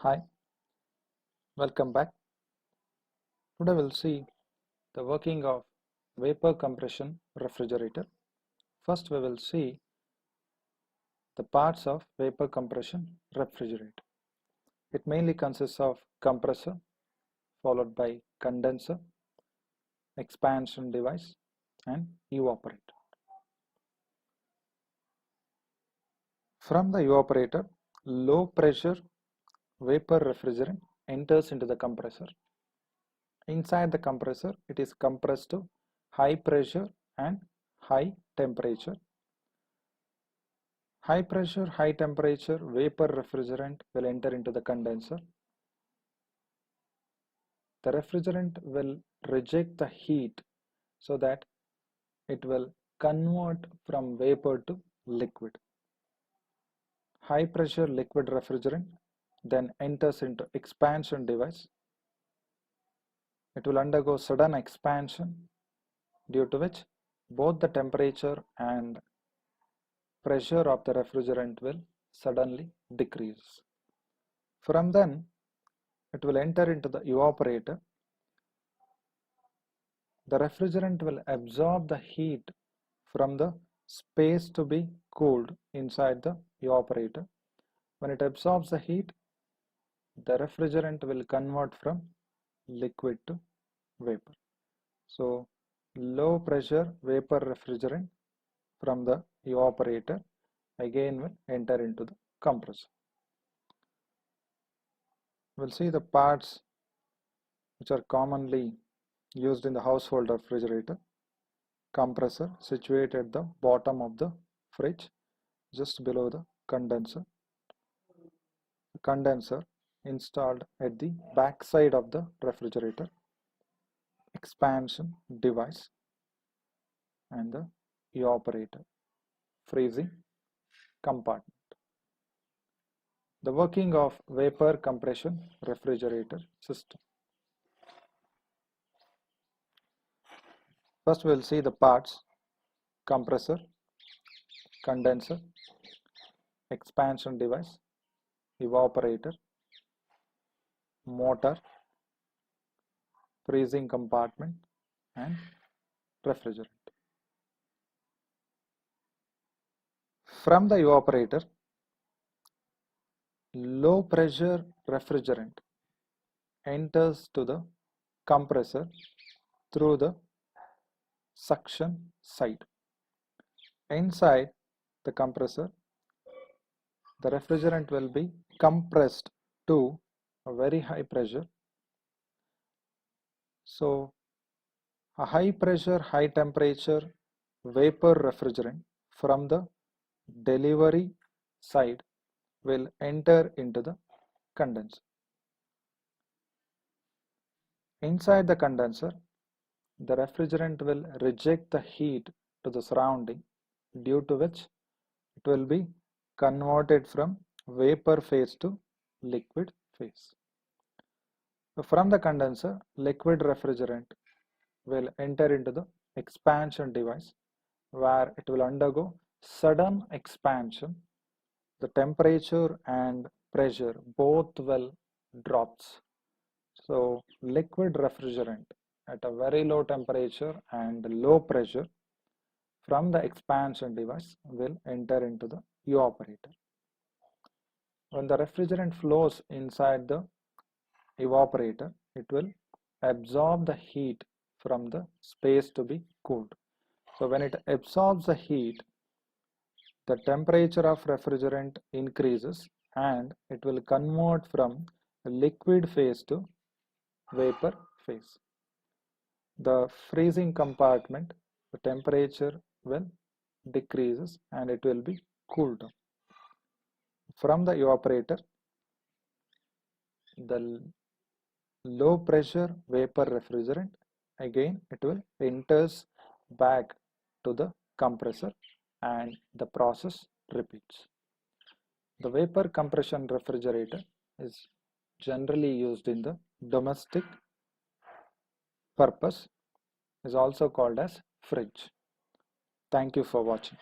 Hi, welcome back. Today we'll see the working of vapor compression refrigerator. First we will see the parts of vapor compression refrigerator. It mainly consists of compressor followed by condenser, expansion device and evaporator. From the evaporator, low pressure vapor refrigerant enters into the compressor. Inside the compressor, it is compressed to high pressure and high temperature. High pressure, high temperature vapor refrigerant will enter into the condenser. The refrigerant will reject the heat so that it will convert from vapor to liquid. High pressure liquid refrigerant then enters into expansion device. It will undergo sudden expansion due to which both the temperature and pressure of the refrigerant will suddenly decrease. From then, it will enter into the evaporator. The refrigerant will absorb the heat from the space to be cooled inside the evaporator. When it absorbs the heat, the refrigerant will convert from liquid to vapor. So, low pressure vapor refrigerant from the evaporator again will enter into the compressor. We'll see the parts which are commonly used in the household refrigerator. Compressor situated at the bottom of the fridge just below the condenser. Condenser installed at the back side of the refrigerator. Expansion device and the evaporator. Freezing compartment. The working of vapor compression refrigerator system. First we will see the parts: compressor, condenser, expansion device, evaporator, motor, freezing compartment and refrigerant. From the evaporator, low pressure refrigerant enters to the compressor through the suction side. Inside the compressor, the refrigerant will be compressed to a very high pressure. So, a high pressure, high temperature vapor refrigerant from the delivery side will enter into the condenser. Inside the condenser, the refrigerant will reject the heat to the surrounding, due to which it will be converted from vapor phase to liquid phase. So from the condenser, liquid refrigerant will enter into the expansion device where it will undergo sudden expansion. The temperature and pressure both will drops. So liquid refrigerant at a very low temperature and low pressure from the expansion device will enter into the evaporator. When the refrigerant flows inside the evaporator, it will absorb the heat from the space to be cooled. So when it absorbs the heat, the temperature of refrigerant increases and it will convert from liquid phase to vapor phase. The freezing compartment, the temperature will decreases and it will be cooled down. From the evaporator, the low pressure vapor refrigerant again it will enters back to the compressor and the process repeats. The vapor compression refrigerator is generally used in the domestic purpose, is also called as fridge. Thank you for watching.